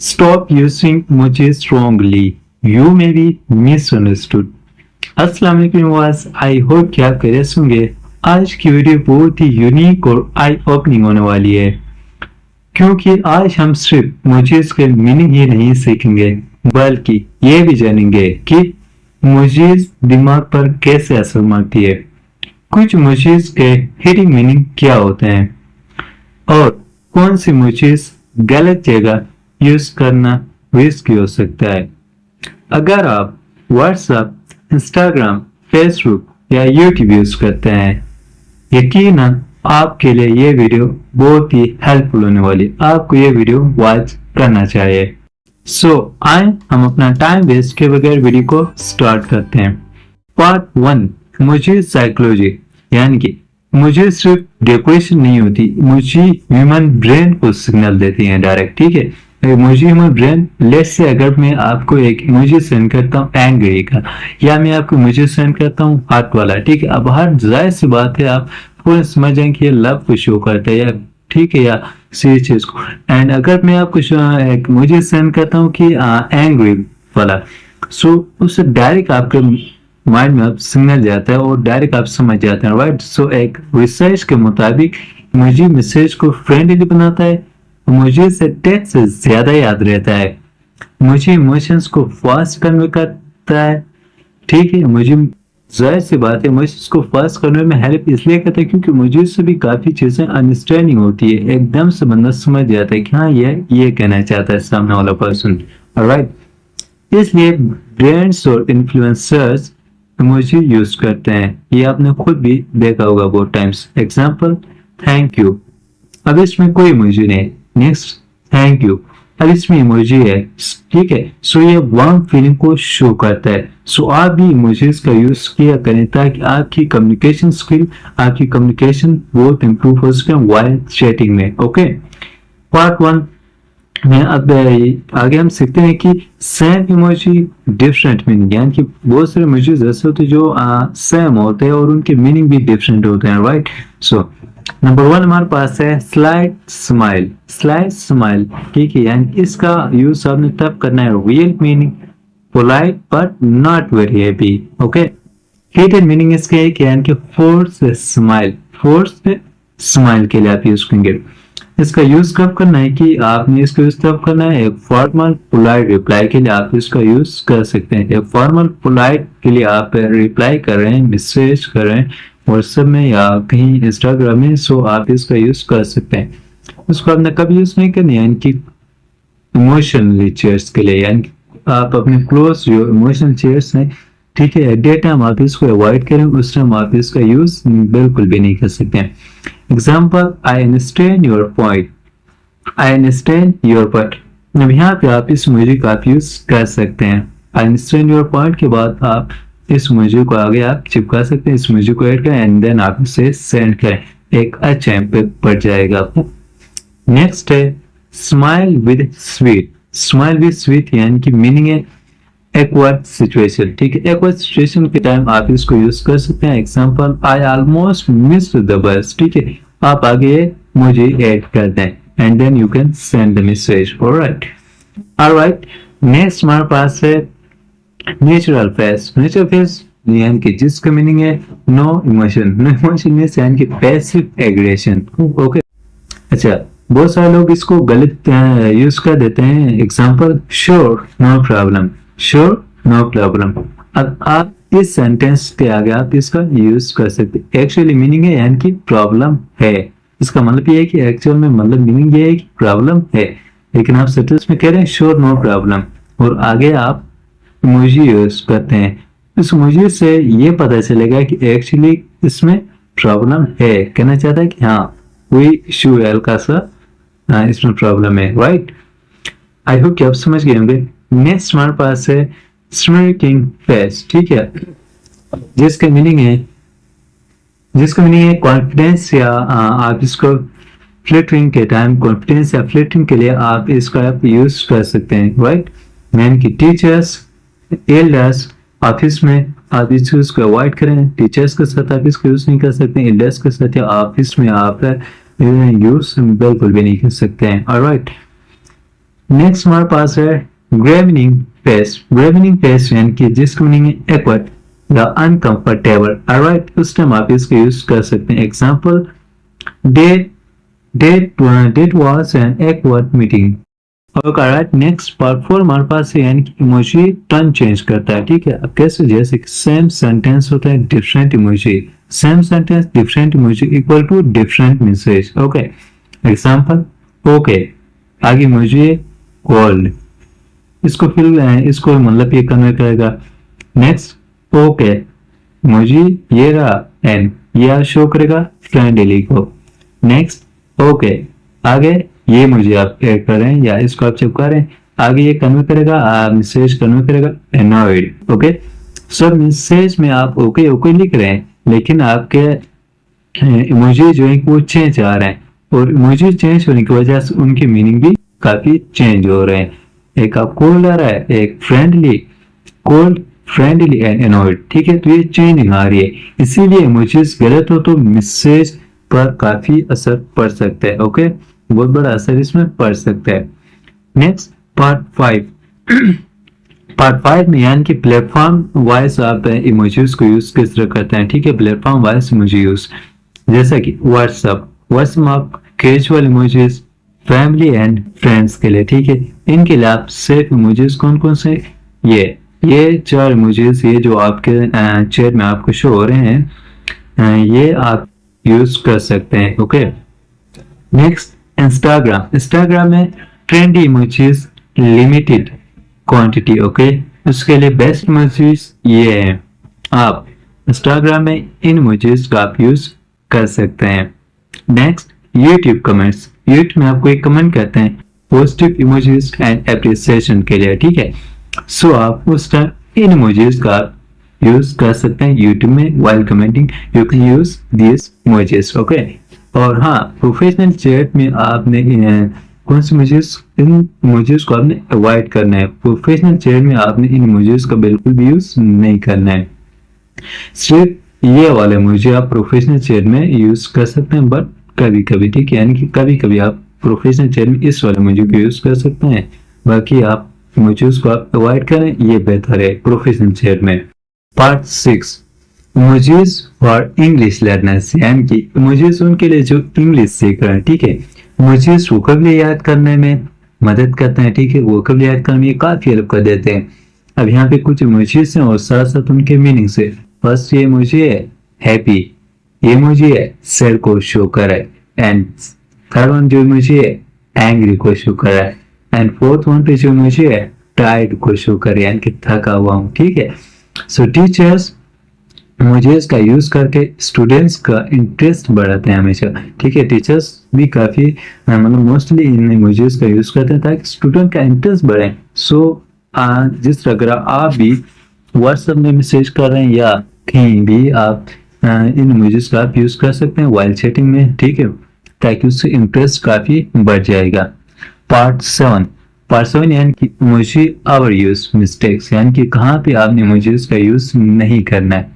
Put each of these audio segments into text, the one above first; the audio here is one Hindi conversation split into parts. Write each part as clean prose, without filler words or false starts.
Stop using emojis wrongly. You may be misunderstood. अस्सलाम वालेकुम वास, आई होप कि आप खैरियत से होंगे। आज की वीडियो बहुत ही यूनिक और आई ओपनिंग होने वाली है, क्योंकि आज हम सिर्फ emojis के मीनिंग ही नहीं सीखेंगे, बल्कि ये भी जानेंगे कि emojis दिमाग पर कैसे असर मारती है, कुछ emojis के हिडन मीनिंग क्या होते हैं और कौन सी emojis गलत जगह यूज करना रिस्की हो सकता है। अगर आप व्हाट्सएप, इंस्टाग्राम, फेसबुक या यूट्यूब यूज करते हैं, यकीनन आपके लिए ये वीडियो बहुत ही हेल्पफुल होने वाली। आपको ये वीडियो वॉच करना चाहिए। आए हम अपना टाइम वेस्ट के बगैर वीडियो को स्टार्ट करते हैं। पार्ट 1, मुझे साइकोलॉजी, यानी कि मुझे सिर्फ डेकोरेशन नहीं होती, मुझे ह्यूमन ब्रेन को सिग्नल देती है डायरेक्ट। ठीक है, मुझे ह्यूमन ब्रेन, लेट्स से अगर मैं आपको एक इमोजी सेंड करता हूँ एंग्री का, या मैं आपको इमोजी सेंड करता हूँ हार्ट वाला, ठीक है, अब हर जाहिर सी बात है आप पूरा समझ जाएंगे कि ये लव को शो करता है, या ठीक है, या सी चीज को। एंड अगर मैं आपको एक इमोजी सेंड करता हूँ कि एंग्री वाला, उससे डायरेक्ट आपके माइंड में अब सिग्नल जाता है और डायरेक्ट आप समझ जाते हैं, राइट। एक रिसर्च के मुताबिक इमोजी मैसेज को फ्रेंडली बनाता है, मुझे से टेक्स्ट से ज्यादा याद रहता है, मुझे इमोशंस को फास्ट कन्वे करता है। ठीक है, मुझे जाहिर सी बात है इमोशंस को फास्ट करने में हेल्प इसलिए करता है क्योंकि मुझे से भी काफी चीजें अंडरस्टैंडिंग होती है, एकदम से बंदा समझ जाता है कि हाँ ये कहना चाहता है सामने वाला पर्सन, राइट। इसलिए ब्रांड्स और इन्फ्लुएंसर्स इमोजी यूज करते हैं, ये आपने खुद भी देखा होगा बहुत टाइम्स। एग्जाम्पल, थैंक यू, अब इसमें कोई इमोजी नहीं। नेक्स्ट, थैंक यू, अब इसमें इमोजी है, ठीक है। ये वार्म फीलिंग को शो करता है। आप भी इमोजीज का यूज किया करें ताकि आपकी कम्युनिकेशन स्किल, आपकी कम्युनिकेशन बहुत इंप्रूव हो सके वाइल चैटिंग में। ओके, पार्ट 1 में अब आगे हम सीखते हैं कि सेम इमोजी डिफरेंट मीनिंग, यानी कि बहुत सारे इमोजीज ऐसे होते हैं जो सेम होते हैं और उनके मीनिंग भी डिफरेंट होते हैं, राइट। नंबर 1 हमारे पास है स्लाइड स्माइल। स्लाइड स्माइल, ठीक है, यानी इसका यूज आपने तब करना है real meaning, polite but not very happy. Okay, hidden meaning इसके है कि यानी कि फोर्स स्माइल, फोर्स स्माइल के लिए आप यूज करेंगे। इसका यूज कब करना है कि आपने इसका यूज तब करना है एक फॉर्मल पोलाइट रिप्लाई के लिए आप इसका यूज कर सकते हैं। एक फॉर्मल पोलाइट के लिए आप रिप्लाई कर रहे हैं, मैसेज कर रहे हैं व्हाट्सएप में या कहीं इंस्टाग्राम में, आप इसका यूज कर सकते हैं। उसको आपने कभी यूज नहीं करनी, यानी कि इमोशनली चेयर्स के लिए, यानी आप अपने क्लोज जो इमोशनल चेयर्स हैं, ठीक है, डे टाइम आप इसको अवॉइड करें, उस टाइम आप इसका यूज बिल्कुल भी नहीं कर सकते हैं। Example, I understand your point, I understand your point. अब यहाँ पे आप इस इमोजी का आप यूज कर सकते हैं। आई अंडरस्टैंड योर पॉइंट के बाद आप इस इमोजी को आगे आप चिपका सकते हैं, इस इमोजी को ऐड करें एंड देन आप इसे सेंड करें, एक अच्छा इम्पैक्ट पड़ जाएगा आपको। नेक्स्ट है smile with sweet. Smile with sweet यानी कि मीनिंग है एक्वर्ड सिचुएशन, ठीक है। एक्वर्ड सिचुएशन के टाइम आप इसको यूज कर सकते हैं। Example, I almost missed the bus, ठीक है, आप आगे मुझे ऐड कर दें and then you can send the message, alright. Alright, next हमारे पास है नेचुरल फेस। नेचुरल फेस यानी कि जिसका मीनिंग है नो इमोशन, नो इमोशन यानी कि पैसिव एग्रेशन। ओके, अच्छा, बहुत सारे लोग इसको गलत यूज कर देते हैं। Example, sure no problem, sure no problem. अब आप इस सेंटेंस के आगे आप इसका यूज कर सकते हैं। एक्चुअली मीनिंग है यानी कि प्रॉब्लम है, इसका मतलब ये है कि एक्चुअल में मतलब मीनिंग ये है कि प्रॉब्लम है, लेकिन आप सेंटेंस में कह रहे हैं श्योर नो प्रॉब्लम और आगे आप इमोजी यूज करते हैं। इस इमोजी से ये पता चलेगा कि एक्चुअली इसमें प्रॉब्लम है, कहना चाहता है कि हाँ कोई इशू है, हल्का सा इसमें प्रॉब्लम है, राइट। आई होप कि आप समझ गए होंगे। नेक्स्ट हमारे पास है स्मिर्किंग फेस, ठीक है, जिसका मीनिंग है कॉन्फिडेंस, या आप इसको फ्लिटरिंग के टाइम कॉन्फिडेंस या फ्लिटरिंग के लिए आप इसका यूज कर सकते हैं, राइट। यानी कि टीचर्स, एल्डर्स, ऑफिस में आप इस चीज को अवॉइड करें। टीचर्स के साथ आप इसको यूज नहीं कर सकते, एल्डर्स के साथ या ऑफिस में आप यूज बिल्कुल भी नहीं कर सकते हैं, ऑलराइट। नेक्स्ट हमारे पास है ग्रेवनिंग फेस। ग्रेवनिंग फेस यानी कि जिसका मीनिंग है एक्वर्ड या अनकंफर्टेबल। ऑलराइट, उस टाइम आप इसको यूज कर सकते हैं। Example, date date was an awkward meeting. Alright, next part 4 हमारे पास है यानी कि इमोजी टर्न चेंज करता है। ठीक है, अब कैसे, जैसे सेम सेंटेंस होता है different emoji, same sentence different emoji equal to different message. Okay, example, okay, आगे इमोजी कोल्ड, इसको फिर इसको मतलब ये कन्वे करेगा। नेक्स्ट, ओके इमोजी ये रहा एंड ये शो करेगा फ्रेंडली को। नेक्स्ट, ओके, आगे ये मुझे आप ऐड कर रहे हैं या इसको आप चिपका रहे हैं, आगे ये कन्वे करेगा, मैसेज कन्वे करेगा एनॉयड। ओके, सो मैसेज में आप ओके ओके लिख रहे हैं लेकिन आपके इमोजी जो है वो चेंज आ रहे हैं, और इमोजी चेंज होने की वजह से उनकी मीनिंग भी काफी चेंज हो रहे हैं। एक आप कोल्ड आ रहा है, एक friendly, cold, friendly and annoyed. ठीक है, तो ये चेंजिंग आ रही है, इसीलिए इमोजीज गलत हो तो मैसेज पर काफी असर पड़ सकता है। ओके, बहुत बड़ा असर इसमें पड़ सकता है। नेक्स्ट पार्ट 5 पार्ट 5 में यानी कि प्लेटफॉर्म वाइज आप इमोजीज को यूज किस तरह करते हैं। ठीक है, प्लेटफॉर्म वाइज इमोजी यूज, जैसा कि व्हाट्सएप में आप casual emojis, family and friends के लिए। ठीक है, इनके लिए आप सेफ इमोजीज कौन कौन से, ये 4 इमोजीज, ये जो आपके चैट में आपको शो हो रहे हैं, ये आप यूज कर सकते हैं। ओके, नेक्स्ट इंस्टाग्राम में trendy emojis, limited quantity. Okay, उसके लिए बेस्ट इमोजीज ये है, आप इंस्टाग्राम में इन इमोजीज का आप यूज कर सकते हैं। नेक्स्ट, यूट्यूब कमेंट्स, यूट्यूब में आपको एक कमेंट कहते हैं पॉजिटिव इमोजीज एंड एप्रिसिएशन के लिए। ठीक है, सो आप उस टाइम इन इमोजीज का यूज कर सकते हैं यूट्यूब में, while commenting you can use this emojis. Okay, और हाँ, प्रोफेशनल चैट में आपने कौन से इमोजीज, इन इमोजीज को आपने अवॉइड करना है। प्रोफेशनल चैट में आपने इन इमोजीज का बिल्कुल भी यूज नहीं करना है। सिर्फ ये वाले इमोजी आप प्रोफेशनल चैट में यूज कर सकते हैं, बट कभी कभी, ठीक है, यानी कि कभी कभी आप प्रोफेशनल चैट में इस वाले इमोजी को यूज कर सकते हैं, बाकी आप इमोजीज को आप अवॉइड करें, ये बेहतर है प्रोफेशनल चैट में। Part 6 emojis for English learners, यानी कि इमोजीज उनके लिए जो इंग्लिश सीख रहे हैं। ठीक है, इमोजीज वोकैबुलरी याद करने में मदद करते हैं। ठीक है, वोकैबुलरी याद करने में काफी हेल्प कर देते हैं। अब यहाँ पे कुछ इमोजीज हैं और साथ साथ उनके मीनिंग से। फर्स्ट ये इमोजी है हैप्पी, ये इमोजी है सैड को शो कर रहा है, एंड थर्ड वन जो इमोजी है एंग्री को शो कर रहा है, एंड फोर्थ वन पे जो इमोजी है टायर्ड को शो कर रहा है, यानी कि थका हुआ हूँ। ठीक है, सो टीचर्स इमोजीज का यूज करके स्टूडेंट्स का इंटरेस्ट बढ़ाते हैं हमेशा। ठीक है, टीचर्स भी काफी मतलब मोस्टली इन इमोजीज का यूज करते हैं ताकि स्टूडेंट का इंटरेस्ट बढ़े। सो जिस तरह आप भी व्हाट्सएप में मैसेज कर रहे हैं या कहीं भी आप इन इमोजीज का आप यूज कर सकते हैं वाइल चैटिंग में। ठीक है, ताकि उससे इंटरेस्ट काफी बढ़ जाएगा। पार्ट 7 यानी कि इमोजी आवर यूज मिस्टेक्स, यानी कि कहाँ पे आपने इमोजीज का यूज नहीं करना है।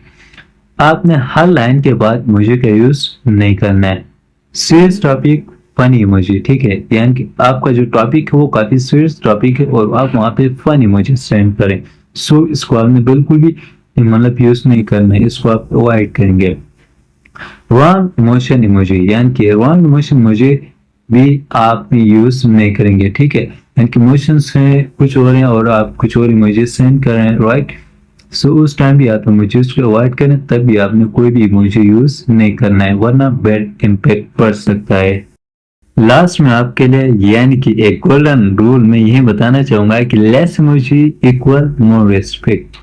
आपने हर लाइन के बाद इमोजी का यूज नहीं करना है। Serious topic, funny emoji. ठीक है, यानी कि आपका जो टॉपिक है वो काफी सीरियस टॉपिक है और आप वहां पे फन इमोजी सेंड करें। सो इसको आपने बिल्कुल भी मतलब यूज नहीं करना है, इसको आप अवॉइड करेंगे। रॉन्ग इमोशन इमोजी, यानी कि रॉन्ग इमोशन इमोजी भी आप यूज नहीं करेंगे। ठीक है, यानी कि इमोशंस हैं कुछ और हैं और आप कुछ और इमोजी सेंड कर रहे हैं, राइट। सो उस टाइम भी आप इमोजीज को अवॉइड करें, तब भी आपने कोई भी इमोजी यूज नहीं करना है, वरना बैड इम्पैक्ट पड़ सकता है। लास्ट में आपके लिए यानी कि एक गोल्डन रूल में यही बताना चाहूंगा कि less emoji equal more respect.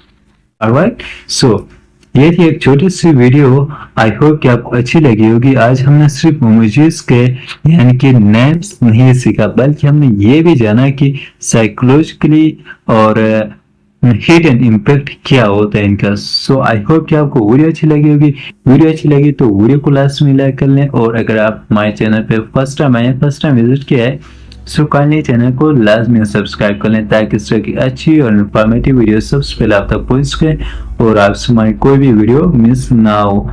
Alright, so ये थी एक छोटी सी वीडियो, आई होप कि आपको अच्छी लगी होगी। आज हमने सिर्फ इमोजीज के यानी कि नेम्स नहीं सीखा, बल्कि हमने ये भी जाना कि साइकोलॉजिकली और हिडन इम्पैक्ट क्या होता है इनका। सो आई होप कि आपको वीडियो अच्छी लगी होगी। वीडियो अच्छी लगी तो वीडियो को लास्ट में लाइक कर लें, और अगर आप हमारे चैनल पे फर्स्ट टाइम विजिट किया है सो काइंडली चैनल को लाजमी सब्सक्राइब कर लें, ताकि इस तरह की अच्छी और इन्फॉर्मेटिव वीडियो सबसे पहले आप तक पहुंच सके और आपसे हमारी कोई भी वीडियो मिस ना हो।